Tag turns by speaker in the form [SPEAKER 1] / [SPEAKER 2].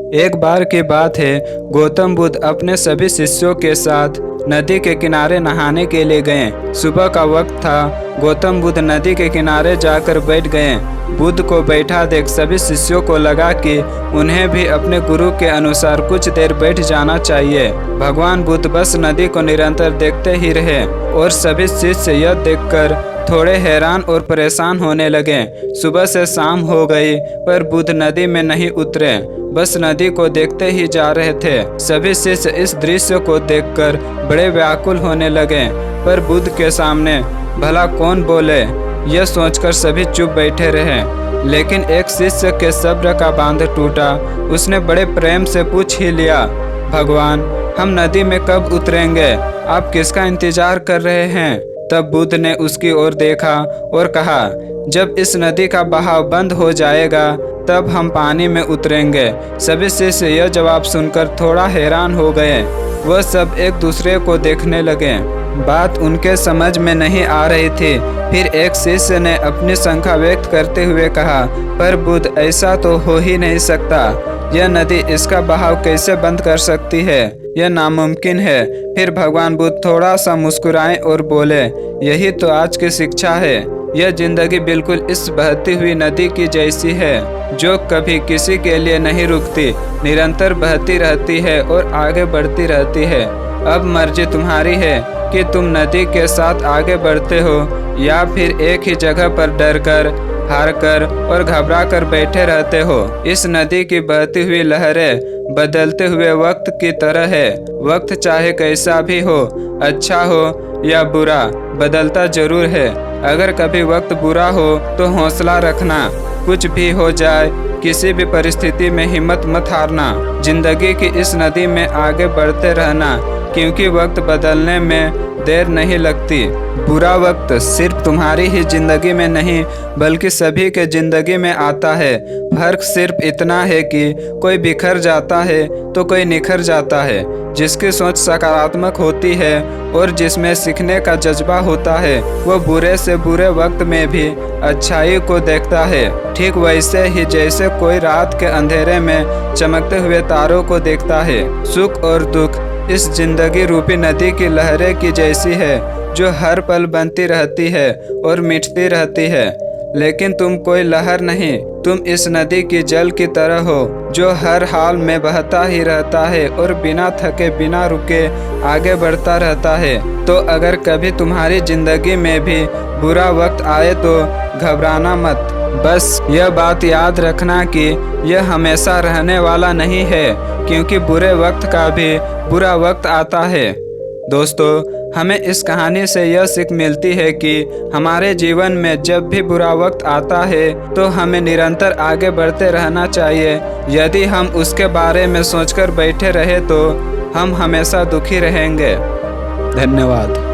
[SPEAKER 1] एक बार की बात है, गौतम बुद्ध अपने सभी शिष्यों के साथ नदी के किनारे नहाने के लिए गए। सुबह का वक्त था। गौतम बुद्ध नदी के किनारे जाकर बैठ गए। बुद्ध को बैठा देख सभी शिष्यों को लगा कि उन्हें भी अपने गुरु के अनुसार कुछ देर बैठ जाना चाहिए। भगवान बुद्ध बस नदी को निरंतर देखते ही रहे और सभी शिष्य यह देखकर थोड़े हैरान और परेशान होने लगे। सुबह से शाम हो गई पर बुद्ध नदी में नहीं उतरे, बस नदी को देखते ही जा रहे थे। सभी शिष्य इस दृश्य को देखकर बड़े व्याकुल होने लगे, पर बुद्ध के सामने भला कौन बोले, यह सोचकर सभी चुप बैठे रहे। लेकिन एक शिष्य के सब्र का बांध टूटा। उसने बड़े प्रेम से पूछ ही लिया, भगवान, हम नदी में कब उतरेंगे? आप किसका इंतजार कर रहे हैं? तब बुद्ध ने उसकी ओर देखा और कहा, जब इस नदी का बहाव बंद हो जाएगा तब हम पानी में उतरेंगे। सभी शिष्य यह जवाब सुनकर थोड़ा हैरान हो गए। वह सब एक दूसरे को देखने लगे। बात उनके समझ में नहीं आ रही थी। फिर एक शिष्य ने अपनी शंका व्यक्त करते हुए कहा, पर बुद्ध, ऐसा तो हो ही नहीं सकता। यह नदी इसका बहाव कैसे बंद कर सकती है? यह नामुमकिन है। फिर भगवान बुद्ध थोड़ा सा मुस्कुराए और बोले, यही तो आज की शिक्षा है। यह जिंदगी बिल्कुल इस बहती हुई नदी की जैसी है, जो कभी किसी के लिए नहीं रुकती, निरंतर बहती रहती है और आगे बढ़ती रहती है। अब मर्जी तुम्हारी है कि तुम नदी के साथ आगे बढ़ते हो या फिर एक ही जगह पर डरकर, हारकर और घबरा कर बैठे रहते हो। इस नदी की बहती हुई लहरें बदलते हुए वक्त की तरह है। वक्त चाहे कैसा भी हो, अच्छा हो या बुरा, बदलता जरूर है। अगर कभी वक्त बुरा हो तो हौसला रखना। कुछ भी हो जाए, किसी भी परिस्थिति में हिम्मत मत हारना। जिंदगी की इस नदी में आगे बढ़ते रहना, क्योंकि वक्त बदलने में देर नहीं लगती। बुरा वक्त सिर्फ तुम्हारी ही जिंदगी में नहीं बल्कि सभी के जिंदगी में आता है। फर्क सिर्फ इतना है कि कोई बिखर जाता है तो कोई निखर जाता है। जिसकी सोच सकारात्मक होती है और जिसमें सीखने का जज्बा होता है, वो बुरे से बुरे वक्त में भी अच्छाई को देखता है। ठीक वैसे ही जैसे कोई रात के अंधेरे में चमकते हुए तारों को देखता है। सुख और दुख इस जिंदगी रूपी नदी की लहरें की जैसी है, जो हर पल बनती रहती है और मिटती रहती है। लेकिन तुम कोई लहर नहीं, तुम इस नदी की जल की तरह हो, जो हर हाल में बहता ही रहता है और बिना थके बिना रुके आगे बढ़ता रहता है। तो अगर कभी तुम्हारी जिंदगी में भी बुरा वक्त आए तो घबराना मत। बस यह बात याद रखना कि यह हमेशा रहने वाला नहीं है, क्योंकि बुरे वक्त का भी बुरा वक्त आता है। दोस्तों, हमें इस कहानी से यह सीख मिलती है कि हमारे जीवन में जब भी बुरा वक्त आता है तो हमें निरंतर आगे बढ़ते रहना चाहिए। यदि हम उसके बारे में सोचकर बैठे रहे तो हम हमेशा दुखी रहेंगे। धन्यवाद।